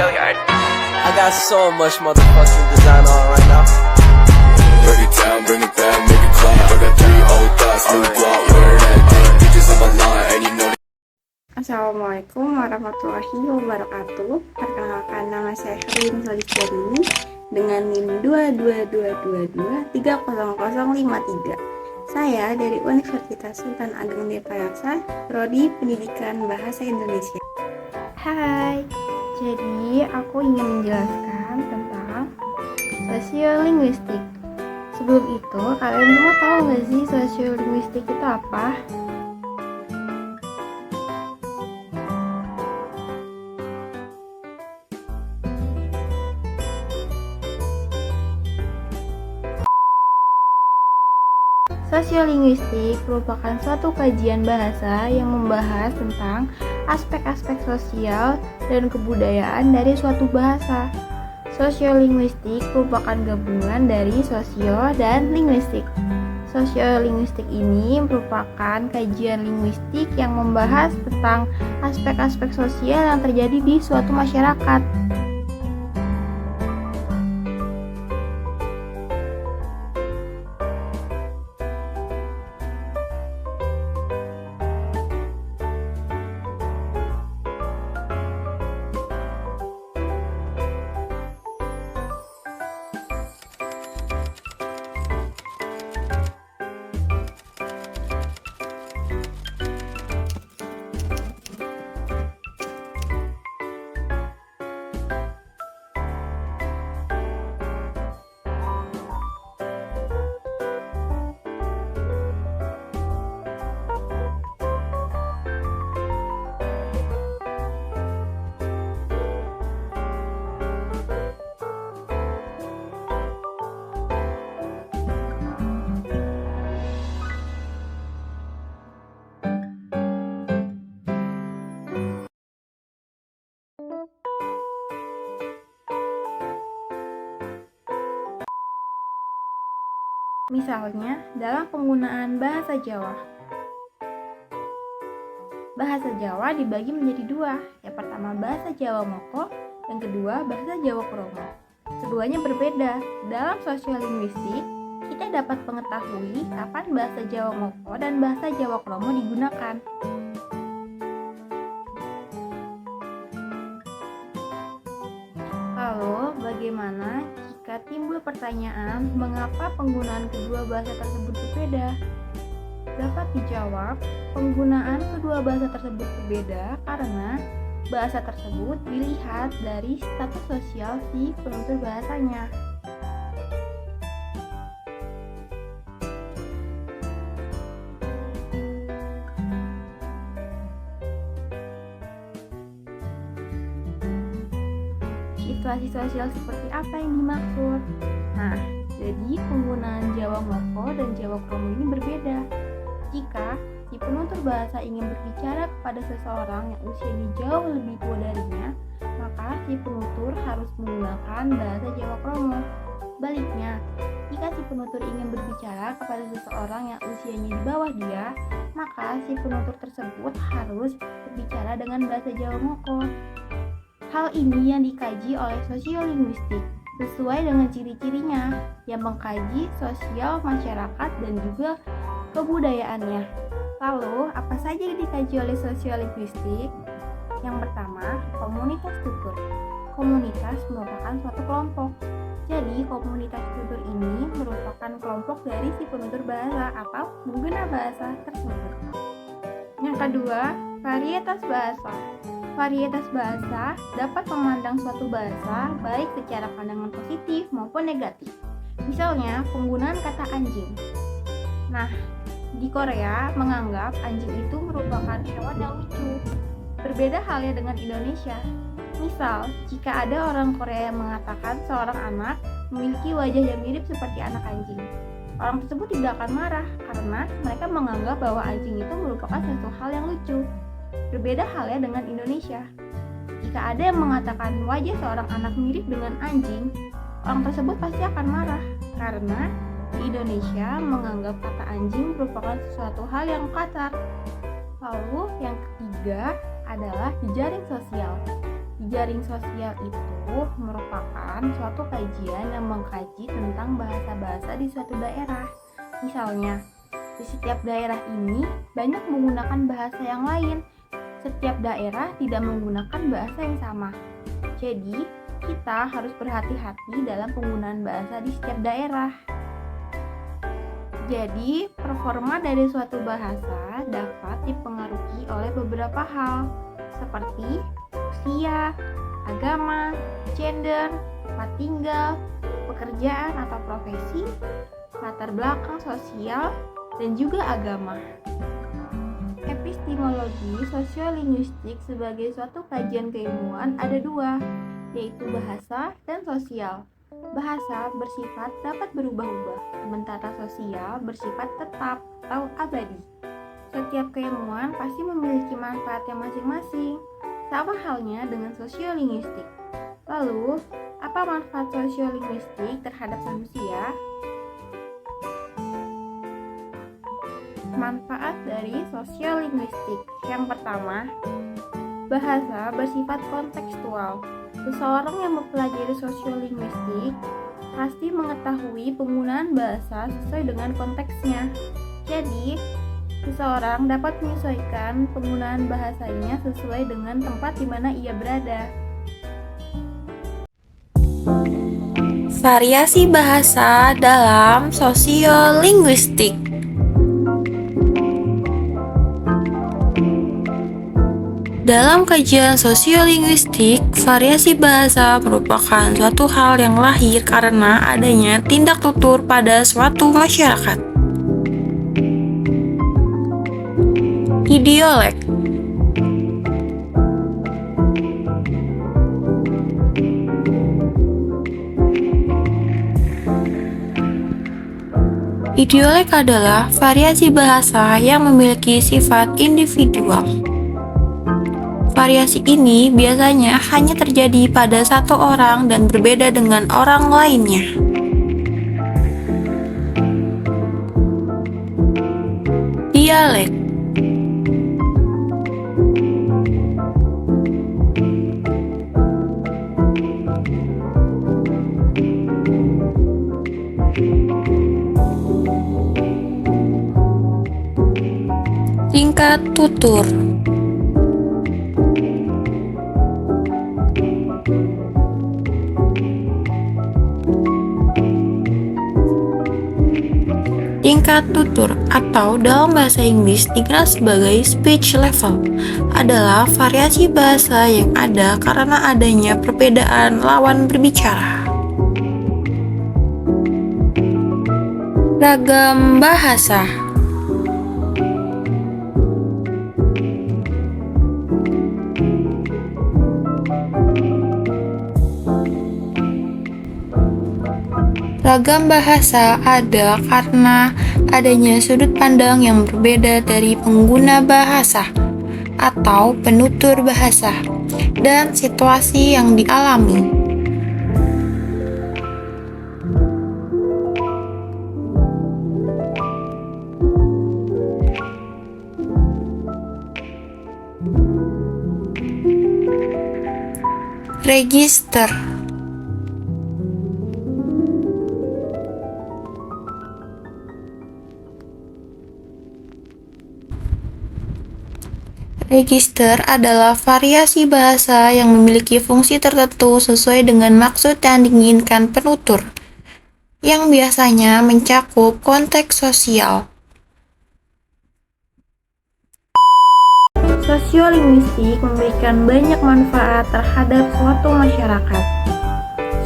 I got so much motherfucking design on right now. Break it down, bring it back, make it clap. I got 3 old thoughts, new guap, wear that thing. Bitches on my line, and you know. Assalamualaikum warahmatullahi wabarakatuh. Perkenalkan, nama saya Herlin Solistiani dengan NIM 22222300053. Saya dari Universitas Sultan Ageng Nirpayasa, Prodi Pendidikan Bahasa Indonesia. Hai, jadi aku ingin menjelaskan tentang sosiolinguistik. Sebelum itu, kalian semua tahu nggak sih sosiolinguistik itu apa? Sosiolinguistik merupakan suatu kajian bahasa yang membahas tentang aspek-aspek sosial dan kebudayaan dari suatu bahasa. Sosiolinguistik merupakan gabungan dari sosio dan linguistik. Sosiolinguistik ini merupakan kajian linguistik yang membahas tentang aspek-aspek sosial yang terjadi di suatu masyarakat. Misalnya, dalam penggunaan bahasa Jawa. Bahasa Jawa dibagi menjadi dua. Yang pertama bahasa Jawa Moko, yang kedua bahasa Jawa Kromo. Keduanya berbeda. Dalam sosiolinguistik, kita dapat mengetahui kapan bahasa Jawa Moko dan bahasa Jawa Kromo digunakan. Lalu, bagaimana jika timbul pertanyaan mengapa penggunaan kedua bahasa tersebut berbeda? Dapat dijawab, penggunaan kedua bahasa tersebut berbeda karena bahasa tersebut dilihat dari status sosial si penutur bahasanya. Situasi sosial seperti apa yang dimaksud? Nah, jadi penggunaan Jawa Moko dan Jawa Kromo ini berbeda. Jika si penutur bahasa ingin berbicara kepada seseorang yang usianya jauh lebih tua darinya, maka si penutur harus menggunakan bahasa Jawa Kromo. Baliknya, jika si penutur ingin berbicara kepada seseorang yang usianya di bawah dia, maka si penutur tersebut harus berbicara dengan bahasa Jawa Moko. Hal ini yang dikaji oleh sosiolinguistik sesuai dengan ciri-cirinya yang mengkaji sosial masyarakat dan juga kebudayaannya. Lalu, apa saja yang dikaji oleh sosiolinguistik? Yang pertama, komunitas tutur. Komunitas merupakan suatu kelompok. Jadi, komunitas tutur ini merupakan kelompok dari si penutur bahasa atau pengguna bahasa tersebut. Yang kedua, varietas bahasa. Varietas bahasa dapat memandang suatu bahasa baik secara pandangan positif maupun negatif. Misalnya, penggunaan kata anjing. Nah, di Korea menganggap anjing itu merupakan hewan yang lucu. Berbeda halnya dengan Indonesia. Misal, jika ada orang Korea yang mengatakan seorang anak memiliki wajah yang mirip seperti anak anjing, orang tersebut tidak akan marah karena mereka menganggap bahwa anjing itu merupakan suatu hal yang lucu. Berbeda halnya dengan Indonesia. Jika ada yang mengatakan wajah seorang anak mirip dengan anjing, orang tersebut pasti akan marah karena di Indonesia menganggap kata anjing merupakan sesuatu hal yang kasar. Lalu yang ketiga adalah jejaring sosial. Jejaring sosial itu merupakan suatu kajian yang mengkaji tentang bahasa-bahasa di suatu daerah. Misalnya, di setiap daerah ini banyak menggunakan bahasa yang lain. Setiap daerah tidak menggunakan bahasa yang sama. Jadi, kita harus berhati-hati dalam penggunaan bahasa di setiap daerah. Jadi, performa dari suatu bahasa dapat dipengaruhi oleh beberapa hal, seperti usia, agama, gender, tempat tinggal, pekerjaan atau profesi, latar belakang sosial, dan juga agama. Epistemologi sosiolinguistik sebagai suatu kajian keilmuan ada dua, yaitu bahasa dan sosial. Bahasa bersifat dapat berubah-ubah, sementara sosial bersifat tetap atau abadi. Setiap keilmuan pasti memiliki manfaatnya masing-masing, sama halnya dengan sosiolinguistik. Lalu, apa manfaat sosiolinguistik terhadap manusia? Manfaat dari sosiolinguistik. Yang pertama, bahasa bersifat kontekstual. Seseorang yang mempelajari sosiolinguistik pasti mengetahui penggunaan bahasa sesuai dengan konteksnya. Jadi, seseorang dapat menyesuaikan penggunaan bahasanya sesuai dengan tempat di mana ia berada. Variasi bahasa dalam sosiolinguistik. Dalam kajian sosiolinguistik, variasi bahasa merupakan suatu hal yang lahir karena adanya tindak tutur pada suatu masyarakat. Idiolek. Idiolek adalah variasi bahasa yang memiliki sifat individual. Variasi ini biasanya hanya terjadi pada satu orang dan berbeda dengan orang lainnya. Dialek. Tingkat tutur. Tingkat tutur atau dalam bahasa Inggris dikenal sebagai speech level adalah variasi bahasa yang ada karena adanya perbedaan lawan berbicara. Ragam bahasa. Ragam bahasa ada karena adanya sudut pandang yang berbeda dari pengguna bahasa atau penutur bahasa dan situasi yang dialami. Register. Register adalah variasi bahasa yang memiliki fungsi tertentu sesuai dengan maksud yang diinginkan penutur, yang biasanya mencakup konteks sosial. Sosiolinguistik memberikan banyak manfaat terhadap suatu masyarakat.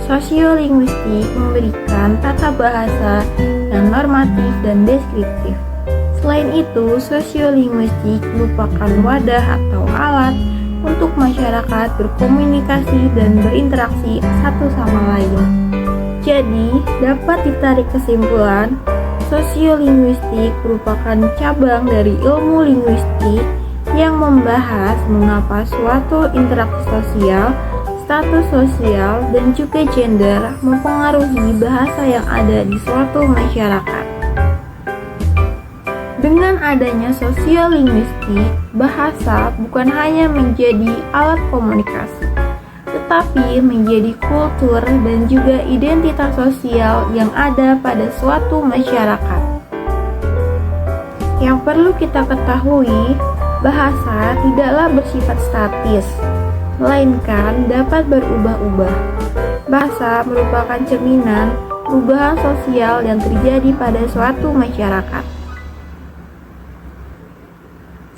Sosiolinguistik memberikan tata bahasa yang normatif dan deskriptif. Selain itu, sosiolinguistik merupakan wadah atau alat untuk masyarakat berkomunikasi dan berinteraksi satu sama lain. Jadi, dapat ditarik kesimpulan, sosiolinguistik merupakan cabang dari ilmu linguistik yang membahas mengapa suatu interaksi sosial, status sosial, dan juga gender mempengaruhi bahasa yang ada di suatu masyarakat. Dengan adanya sosiolinguistik, bahasa bukan hanya menjadi alat komunikasi, tetapi menjadi kultur dan juga identitas sosial yang ada pada suatu masyarakat. Yang perlu kita ketahui, bahasa tidaklah bersifat statis, melainkan dapat berubah-ubah. Bahasa merupakan cerminan perubahan sosial yang terjadi pada suatu masyarakat.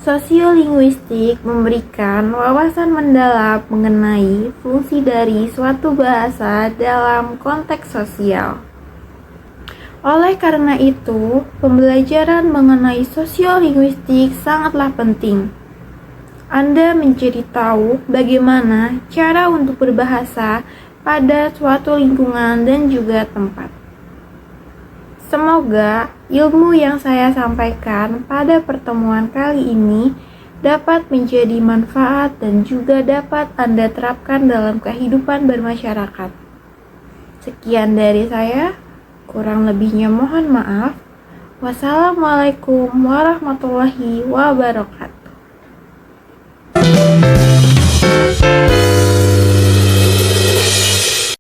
Sosiolinguistik memberikan wawasan mendalam mengenai fungsi dari suatu bahasa dalam konteks sosial. Oleh karena itu, pembelajaran mengenai sosiolinguistik sangatlah penting. Anda mencari tahu bagaimana cara untuk berbahasa pada suatu lingkungan dan juga tempat. Semoga ilmu yang saya sampaikan pada pertemuan kali ini dapat menjadi manfaat dan juga dapat Anda terapkan dalam kehidupan bermasyarakat. Sekian dari saya, kurang lebihnya mohon maaf. Wassalamualaikum warahmatullahi wabarakatuh.